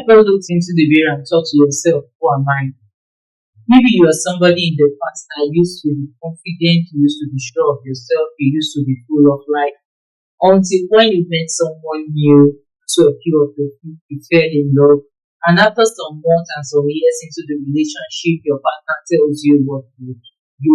Never look into the mirror and talk to yourself, who am I? Maybe you are somebody in the past that used to be confident, you used to be sure of yourself, you used to be full of life. Until when you met someone new, two of you fell in love, and after some months and some years into the relationship, your partner tells you what you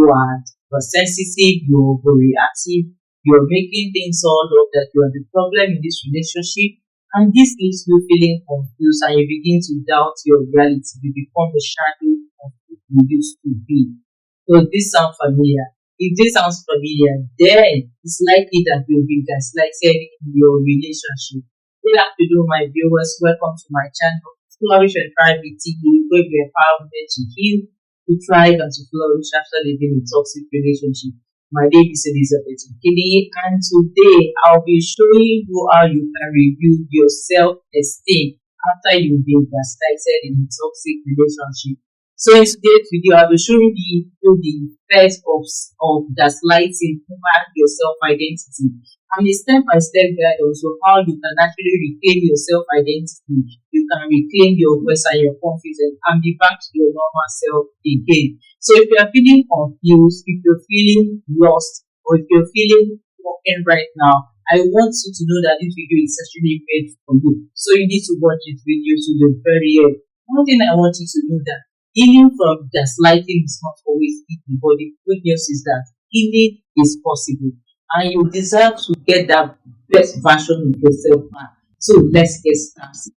are sensitive, you're overreactive, you're making things all up, that you are the problem in this relationship, and this leaves you feeling confused and you begin to doubt your reality. You become the shadow of who you used to be. So this sounds familiar. If this sounds familiar, then it's likely that you'll be gaslighted in your relationship. Good afternoon, my viewers. Welcome to my channel, Flourish and Thrive with TV, where we empower women to heal, to thrive, and to flourish after living in toxic relationship. My name is Elizabeth Nkini, and today I'll be showing you how you can review your self-esteem after you've been gaslighted in a toxic relationship. So in today's video, I'll be showing you the effects of gaslighting over your self-identity, and a step-by-step guide also how you can actually reclaim your self-identity. You can reclaim your voice and your confidence and be back to your normal self again. So if you're feeling confused, if you're feeling lost, or if you're feeling broken right now, I want you to know that this video is actually made for you. So you need to watch this video to the very end. One thing I want you to know that healing from gaslighting is not always easy, but the good news is that healing is possible, and you deserve to get that best version of yourself back. So let's get started.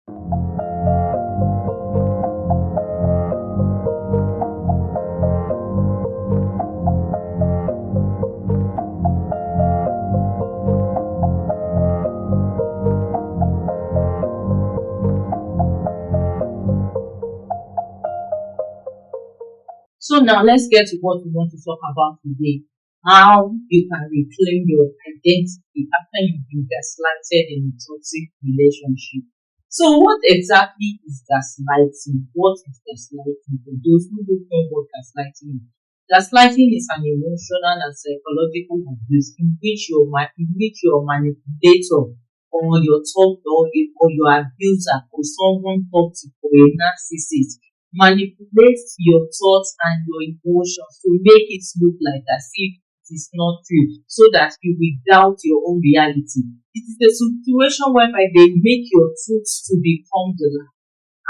So now let's get to what we want to talk about today. How you can reclaim your identity after you've been gaslighted in a toxic relationship. So what exactly is gaslighting? What is gaslighting? For those who don't know what gaslighting is. Gaslighting is an emotional and psychological abuse in which your manipulator or your top dog or your abuser or someone toxic or a narcissist manipulates your thoughts and your emotions to make it look like as if it is not true, so that you will doubt your own reality. It is a situation whereby they make your truths to become the lie,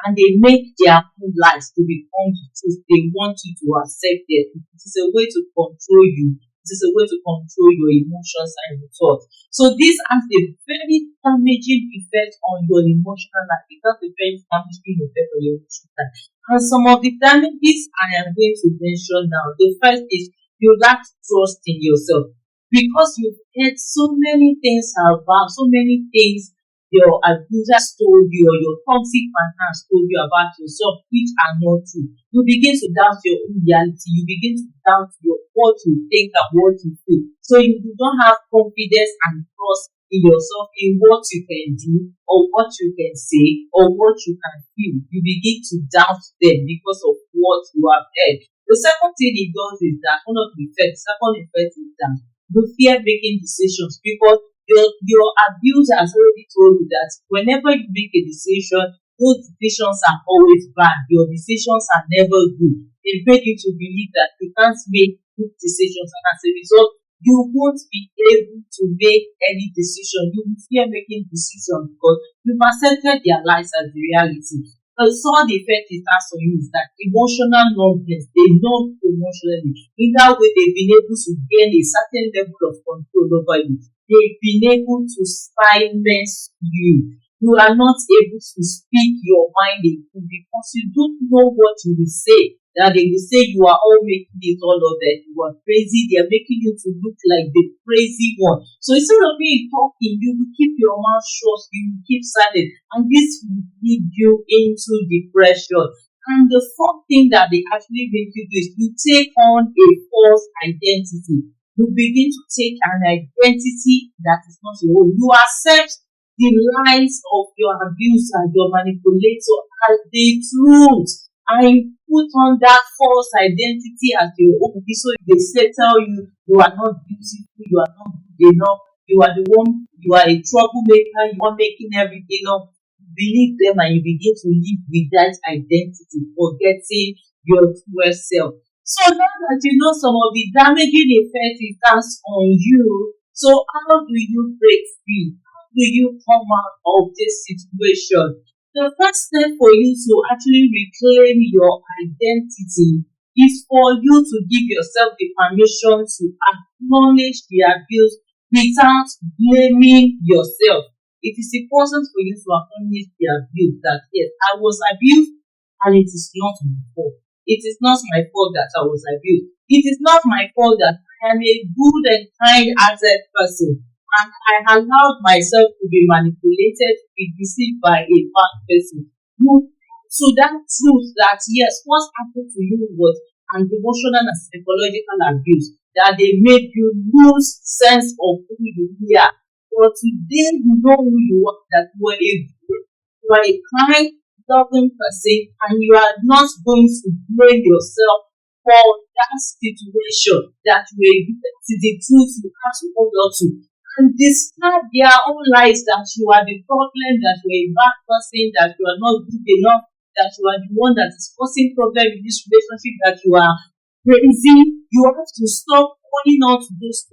and they make their own lies to become the truth. They want you to accept their truth. It is a way to control you. It is a way to control your emotions and your thoughts. So this has a very damaging effect on your emotional life. It has a very damaging effect on your emotional life. And some of the damages I am going to mention now. The first is you lack trust in yourself, because you've heard so many things about, so many things your abusers told you or your toxic partners told you about yourself, which are not true. You begin to doubt your own reality. You begin to doubt what you think and what you feel. So you don't have confidence and trust in yourself, in what you can do or what you can say or what you can feel. You begin to doubt them because of what you have heard. The second thing it does is that second effect is that you fear making decisions, because your abuser has already told you that whenever you make a decision, those decisions are always bad. Your decisions are never good. They make you to believe that you can't make good decisions, and as a result, you won't be able to make any decision. You will fear making decisions because you've accepted their lies as the reality. The third effect it has on you is that emotional numbness. They numb emotionally. In that way, they've been able to gain a certain level of control over you. They've been able to silence you. You are not able to speak your mind again because you don't know what you will say. That they will say you are all making it all of that. You are crazy. They are making you to look like the crazy one. So instead of being talking, you will keep your mouth shut. You will keep silent, and this will lead you into depression. And the fourth thing that they actually make you do is you take on a false identity. You begin to take an identity that is not your own. You accept the lies of your abuser, your manipulator, as the truth, and put on that false identity as your own. So they say, tell you, you are not beautiful, you are not good enough, you are the one, you are a troublemaker, you are making everything up. believe them and you begin to live with that identity, forgetting your true self. So now that you know some of the damaging effects it has on you, so how do you break free? How do you come out of this situation? The first step for you to actually reclaim your identity is for you to give yourself the permission to acknowledge the abuse without blaming yourself. It is important for you to acknowledge the abuse, that yes, I was abused and it is not my fault. It is not my fault that I was abused. It is not my fault that I am a good and kind-hearted person and I allowed myself to be manipulated, to be deceived by a bad person. You to that truth that yes, what happened to you was an emotional and psychological abuse, that they made you lose sense of who you really are. But today you know who you are, that you are a kind, loving person, and you are not going to blame yourself for that situation that you are. It is the truth you have to hold on to. And discard their own lies, that you are the problem, that you are a bad person, that you are not good enough, that you are the one that is causing problem in this relationship, that you are crazy. You have to stop calling out those.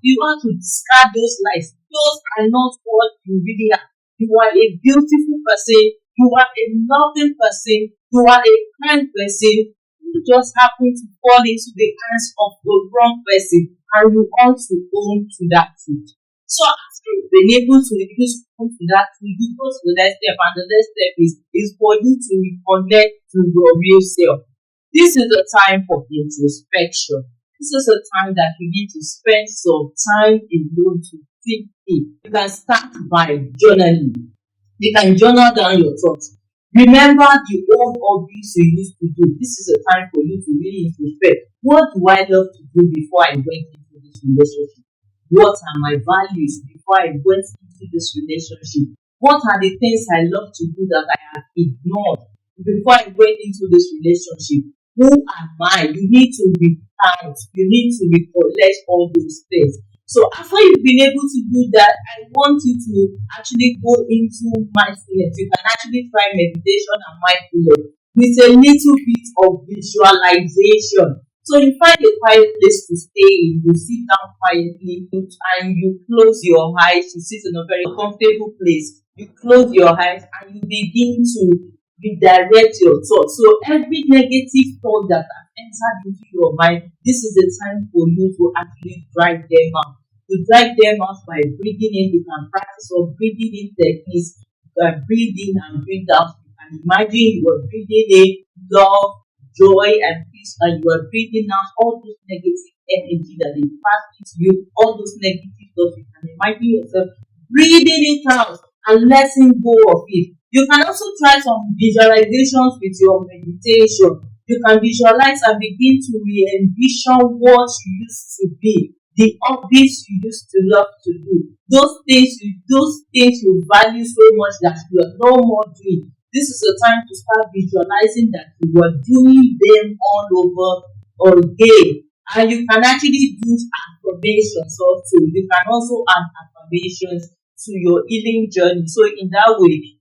You have to discard those lies. Those are not what you really are. You are a beautiful person. You are a loving person. You are a kind person. You just happen to fall into the hands of the wrong person, and you want to own to that truth. So after you've been able to reduce to that truth, you go to the next step, and the next step is for you to reconnect to your real self. This is a time for introspection. This is a time that you need to spend some time alone to think in. You can start by journaling. You can journal down your thoughts. Remember the old hobbies you used to do. This is a time for you to really introspect. What do I love to do before I went into this relationship? What are my values before I went into this relationship? What are the things I love to do that I have ignored before I went into this relationship? Who am I? You need to recount. You need to recollect all those things. So after you've been able to do that, I want you to actually go into mindfulness. You can actually try meditation and mindfulness with a little bit of visualization. So you find a quiet place to stay in, you sit down quietly and you close your eyes, you sit in a very comfortable place, you close your eyes and you begin to redirect your thoughts. So every negative thought that has entered into your mind, this is the time for you to actually drive them out. To drive them out by breathing in, you can practice or breathing in techniques. You can breathe in and breathe out. You can imagine you are breathing in love, joy, and peace, and you are breathing out all those negative energy that they pass into you, all those negative thoughts. You can imagine yourself breathing it out and letting go of it. You can also try some visualizations with your meditation. You can visualize and begin to re-envision what you used to be, the hobbies you used to love to do, those things you value so much that you are no more doing. This is a time to start visualizing that you are doing them all over again. And you can actually do affirmations also. You can also add affirmations to your healing journey. So in that way,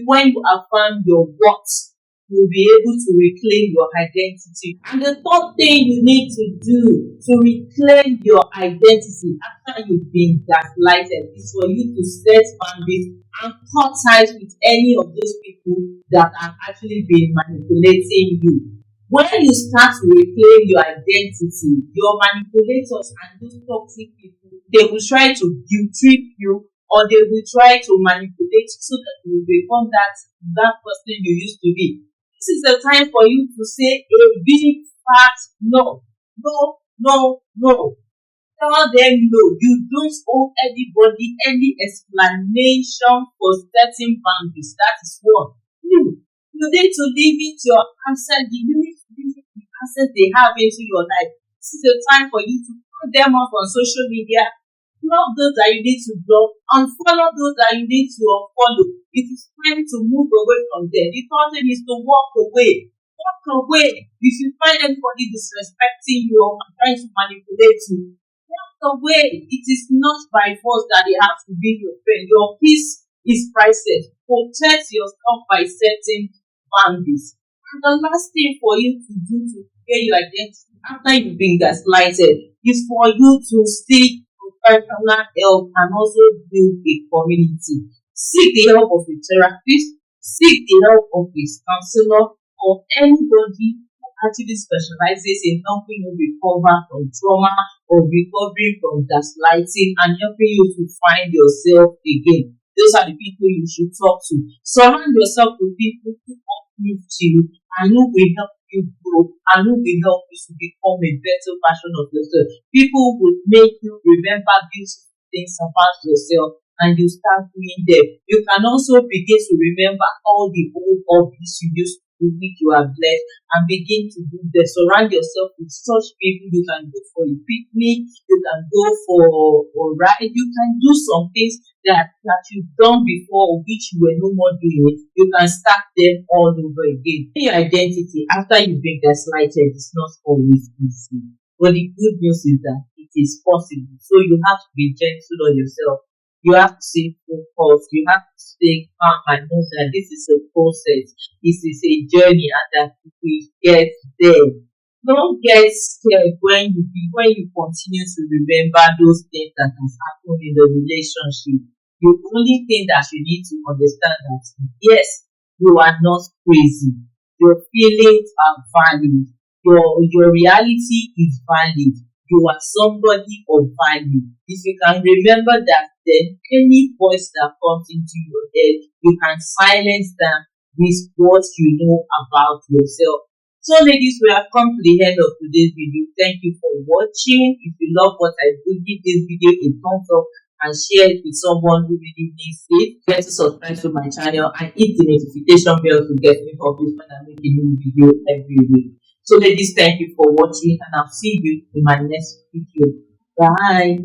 when you affirm your worth, you'll be able to reclaim your identity. And the third thing you need to do to reclaim your identity after you've been gaslighted is for you to set boundaries and cut ties with any of those people that have actually been manipulating you. When you start to reclaim your identity, your manipulators and those toxic people, they will try to guilt trip you, or they will try to manipulate you so that you will become that person you used to be. This is the time for you to say a big fat no. No, no, no. Tell them no. You don't owe anybody any explanation for setting boundaries. That is one. You need to limit your access. You need to limit the access they have into your life. This is the time for you to cut them off on social media. Block those that you need to block, unfollow those that you need to unfollow. It is time to move away from them. The third thing is to walk away. Walk away. If you find anybody disrespecting you or trying to manipulate you, walk away. It is not by force that they have to be your friend. Your peace is priceless. Protect yourself by setting boundaries. And the last thing for you to do to get your identity after you've been gaslighted is for you to seek professional help and also build a community. Seek the help of a therapist, seek the help of a counselor, or anybody who actually specializes in helping you recover from trauma or recovering from gaslighting and helping you to find yourself again. Those are the people you should talk to. Surround yourself with people who uplift you and who will help you grow and who will help you to become a better version of yourself. People who will make you remember beautiful things about yourself and you start doing them. You can also begin to remember all the old hobbies you used to do which you are blessed and begin to do them. Surround yourself with such people. You can go for a picnic, you can go for a ride, you can do some things that you've done before which you were no more doing. You can start them all over again. Your identity after you've been gaslighted is not always easy. But the good news is that it is possible. So you have to be gentle on yourself. You have to stay focused. You have to stay calm and know that this is a process. This is a journey and that we get there. Don't get scared when you continue to remember those things that has happened in the relationship. The only thing that you need to understand that yes, you are not crazy. Your feelings are valid. Your reality is valid. You are somebody of value. If you can remember that, then any voice that comes into your head, you can silence them with what you know about yourself. So ladies, we have come to the end of today's video. Thank you for watching. If you love what I do, give this video a thumbs up and share it with someone who really needs it. Get to subscribe to my channel and hit the notification bell to get notified when I make a new video every week. So ladies, thank you for watching and I'll see you in my next video. Bye.